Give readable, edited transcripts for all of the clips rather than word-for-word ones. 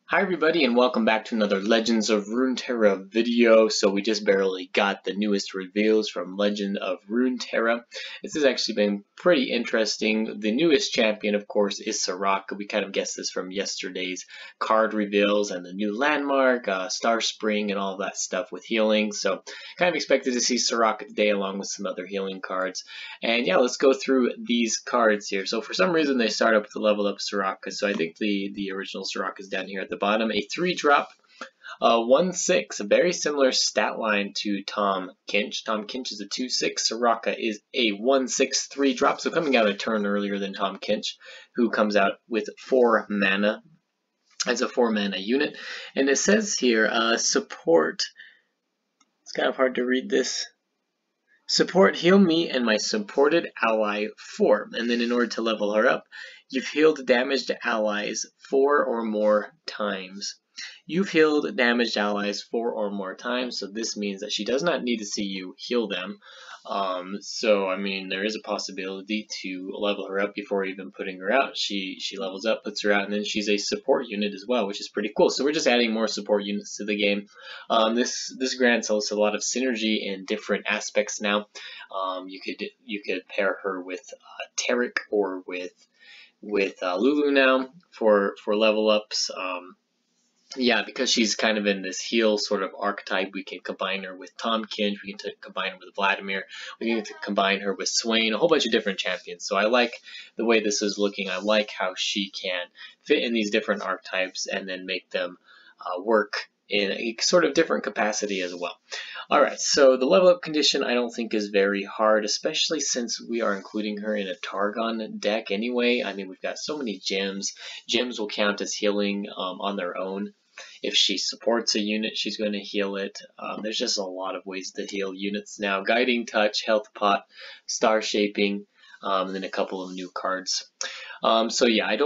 Hi everybody and welcome back to another Legends of Runeterra video. So we just barely got the newest reveals from Legend of Runeterra. This has actually been pretty interesting. The newest champion, of course, is Soraka. We kind of guessed this from yesterday's card reveals and the new landmark, Star Spring, and all that stuff with healing. So kind of expected to see Soraka today along with some other healing cards. And yeah, let's go through these cards here. So for some reason they start up with the level up Soraka. So I think the original Soraka is down here at the bottom, a 3-drop, 1/6, a very similar stat line to Tom Kinch. Tom Kinch is a 2/6, Soraka is a 1/6 3-drop, so coming out a turn earlier than Tom Kinch, who comes out with 4 mana as a 4-mana unit. And it says here, support, it's kind of hard to read this. Support, heal me and my supported ally 4. And then in order to level her up, you've healed damaged allies 4 or more times. You've healed damaged allies 4 or more times, so this means that she does not need to see you heal them. So, I mean, there is a possibility to level her up before even putting her out. She levels up, puts her out, and then she's a support unit as well, which is pretty cool. So we're just adding more support units to the game. This grants us a lot of synergy in different aspects now. You could pair her with Tarek or with Lulu now for level ups. Yeah, because she's kind of in this heal sort of archetype, we can combine her with Tom Kinch, we can combine her with Vladimir, we can combine her with Swain, a whole bunch of different champions. So I like the way this is looking. I like how she can fit in these different archetypes and then make them work in a sort of different capacity as well. Alright, so the level up condition I don't think is very hard, especially since we are including her in a Targon deck anyway. I mean, we've got so many gems. Gems will count as healing on their own. If she supports a unit, she's going to heal it. There's just a lot of ways to heal units now. Guiding Touch, Health Pot, Star Shaping, and then a couple of new cards. So yeah, I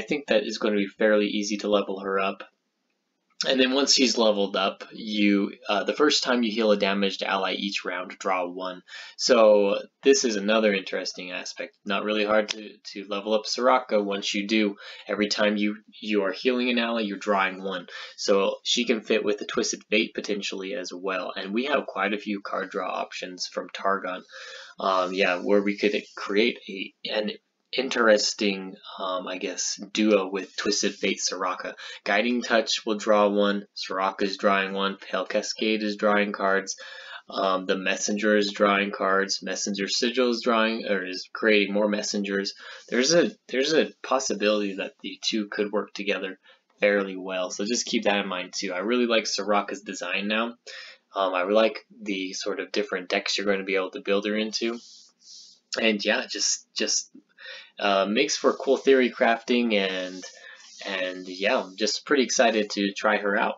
think that is going to be fairly easy to level her up. And then once she's leveled up, the first time you heal a damaged ally each round, draw 1. So this is another interesting aspect. Not really hard to level up Soraka. Once you do, every time you are healing an ally, you're drawing 1. So she can fit with the Twisted Fate potentially as well. And we have quite a few card draw options from Targon. Yeah, where we could create an interesting, I guess, duo with Twisted Fate Soraka. Guiding Touch will draw 1, Soraka's drawing 1, Pale Cascade is drawing cards, the Messenger is drawing cards, Messenger Sigil is drawing, or is creating more messengers. There's a possibility that the two could work together fairly well, so just keep that in mind too. I really like Soraka's design now. I really like the sort of different decks you're going to be able to build her into. And yeah, just makes for cool theory crafting, and yeah, I'm just pretty excited to try her out.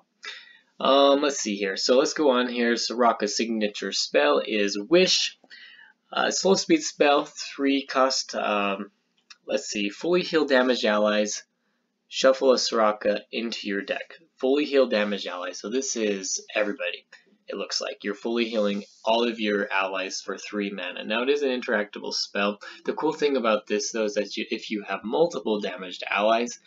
Let's see here. So let's go on here. Soraka's signature spell is Wish. Slow speed spell, 3 cost. Let's see. Fully heal damaged allies. Shuffle a Soraka into your deck. Fully heal damaged allies. So this is everybody. It looks like you're fully healing all of your allies for 3 mana. Now it is an interactable spell. The cool thing about this though is that if you have multiple damaged allies,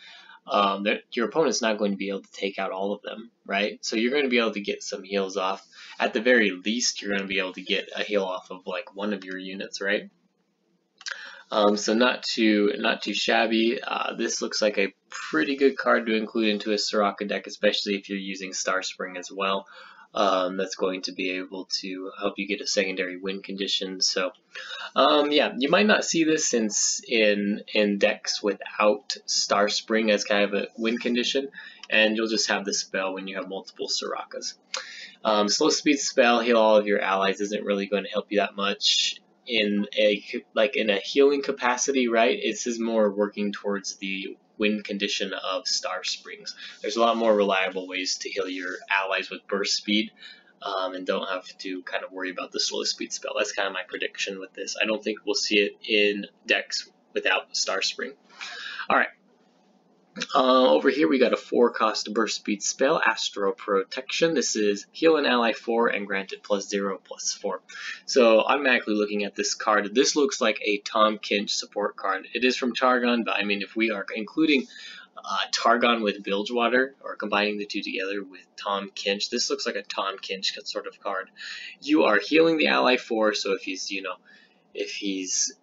your opponent's not going to be able to take out all of them, right? So you're going to be able to get some heals off. At the very least, you're going to be able to get a heal off of like one of your units, right? So not too shabby. This looks like a pretty good card to include into a Soraka deck, especially if you're using Star Spring as well. That's going to be able to help you get a secondary win condition. So yeah, you might not see this in decks without Star Spring as kind of a win condition, and you'll just have the spell when you have multiple Sorakas. Slow speed spell, heal all of your allies, isn't really going to help you that much in a healing capacity, right? This is more working towards the win condition of Star Springs. There's a lot more reliable ways to heal your allies with burst speed, and don't have to kind of worry about the slow speed spell. That's kind of my prediction with this. I don't think we'll see it in decks without Star Spring. Alright. Over here we got a 4-cost burst speed spell, Astro Protection. This is heal an ally 4 and grant it +0/+4. So automatically looking at this card, this looks like a Tom Kinch support card. It is from Targon, but I mean if we are including Targon with Bilgewater, or combining the two together with Tom Kinch. This looks like a Tom Kinch sort of card. You are healing the ally 4, so if he's, if he's,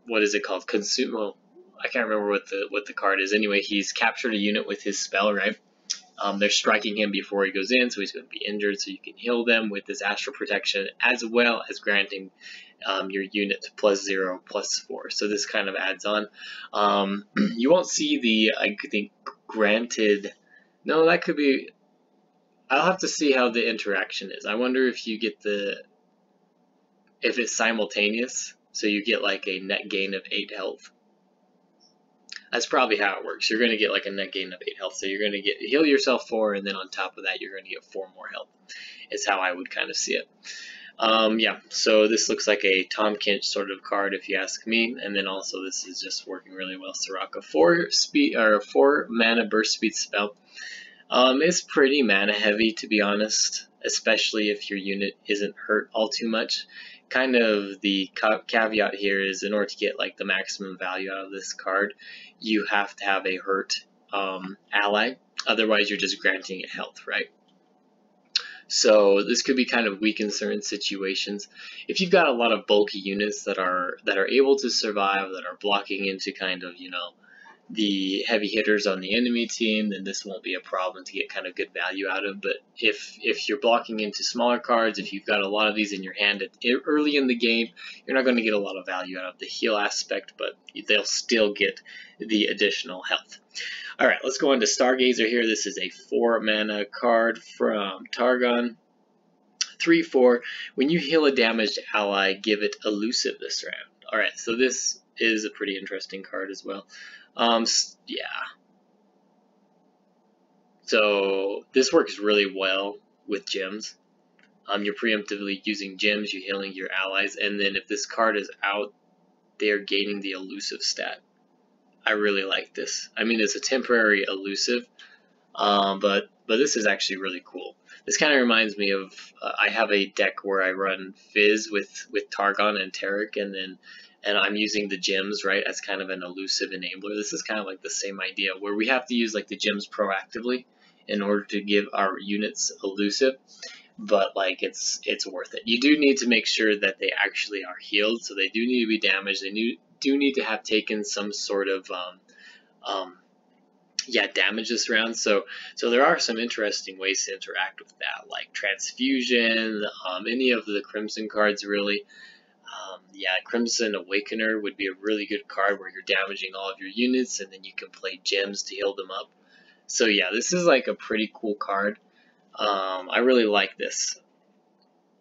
what is it called? Consume. Well, I can't remember what the card is. Anyway, he's captured a unit with his spell, right? They're striking him before he goes in, so he's going to be injured, so you can heal them with this Astro Protection, as well as granting your unit +0, +4. So this kind of adds on. You won't see the, I think, granted. No, that could be. I'll have to see how the interaction is. I wonder if you get if it's simultaneous, so you get like a net gain of 8 health. That's probably how it works. You're going to get like a net gain of 8 health. So you're going to heal yourself 4, and then on top of that, you're going to get 4 more health. Is how I would kind of see it. Yeah, so this looks like a Tom Kinch sort of card, if you ask me. And then also this is just working really well. Soraka, 4 mana burst speed spell. It's pretty mana heavy, to be honest, especially if your unit isn't hurt all too much. Kind of the caveat here is, in order to get like the maximum value out of this card, you have to have a hurt ally. Otherwise, you're just granting it health, right? So this could be kind of weak in certain situations. If you've got a lot of bulky units that are able to survive, that are blocking into kind of, the heavy hitters on the enemy team, then this won't be a problem to get kind of good value out of. But if you're blocking into smaller cards, if you've got a lot of these in your hand early in the game, you're not going to get a lot of value out of the heal aspect, but they'll still get the additional health. All right, let's go on to Stargazer here. This is a 4 mana card from Targon. 3/4. When you heal a damaged ally, give it elusive this round. All right, so this is a pretty interesting card as well. Yeah. So this works really well with gems. You're preemptively using gems, you're healing your allies, and then if this card is out, they're gaining the elusive stat. I really like this. I mean, it's a temporary elusive, but this is actually really cool. This kind of reminds me of, I have a deck where I run Fizz with Targon and Tarek, and I'm using the gems, right, as kind of an elusive enabler. This is kind of like the same idea, where we have to use like the gems proactively in order to give our units elusive, but like it's worth it. You do need to make sure that they actually are healed, so they do need to be damaged. They do need to have taken some sort of damage this round. So there are some interesting ways to interact with that, like Transfusion, any of the Crimson cards really. Yeah, Crimson Awakener would be a really good card where you're damaging all of your units, and then you can play gems to heal them up. So yeah, this is like a pretty cool card. I really like this.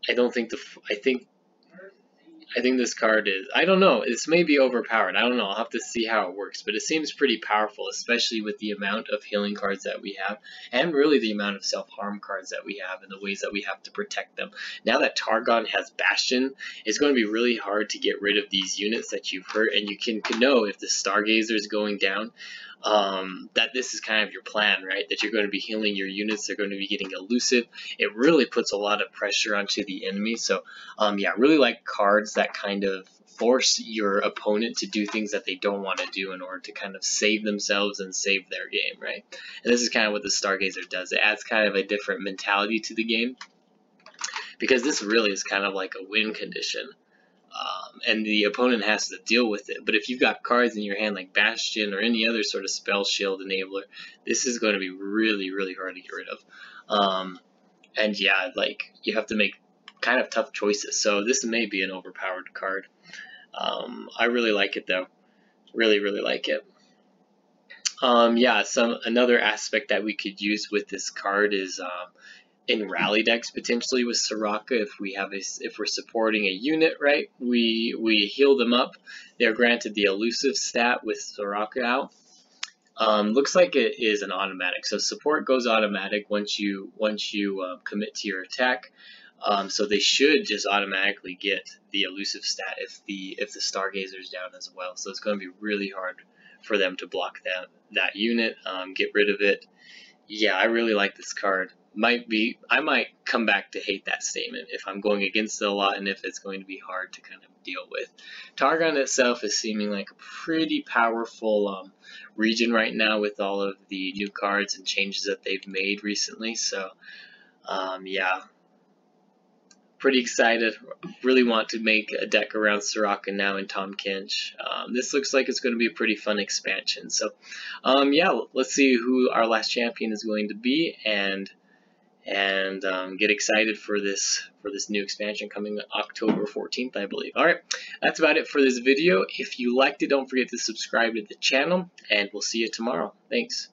I think this card is, I don't know, this may be overpowered. I don't know, I'll have to see how it works, but it seems pretty powerful, especially with the amount of healing cards that we have, and really the amount of self-harm cards that we have, and the ways that we have to protect them. Now that Targon has Bastion, it's going to be really hard to get rid of these units that you've hurt, and you can know if the Stargazer is going down, that this is kind of your plan, right? That you're going to be healing your units, they're going to be getting elusive. It really puts a lot of pressure onto the enemy. So yeah, I really like cards that kind of force your opponent to do things that they don't want to do in order to kind of save themselves and save their game, right? And this is kind of what the Stargazer does. It adds kind of a different mentality to the game, because this really is kind of like a win condition. And the opponent has to deal with it. But if you've got cards in your hand like Bastion or any other sort of spell shield enabler, this is going to be really, really hard to get rid of. And yeah, like, you have to make kind of tough choices. So this may be an overpowered card. I really like it though. Really, really like it. Yeah, another aspect that we could use with this card is in rally decks potentially with Soraka. If we're supporting a unit, right, we heal them up. They're granted the elusive stat with Soraka out. Looks like it is an automatic. So support goes automatic once you commit to your attack. So they should just automatically get the elusive stat if the Stargazer is down as well. So it's going to be really hard for them to block that unit, get rid of it. Yeah, I really like this card. I might come back to hate that statement if I'm going against it a lot and if it's going to be hard to kind of deal with. Targon itself is seeming like a pretty powerful region right now with all of the new cards and changes that they've made recently. So yeah, pretty excited. Really want to make a deck around Soraka now and Tom Kench. This looks like it's going to be a pretty fun expansion. So yeah, let's see who our last champion is going to be, and get excited for this new expansion coming October 14th, I believe. Alright, that's about it for this video. If you liked it, don't forget to subscribe to the channel, and we'll see you tomorrow. Thanks.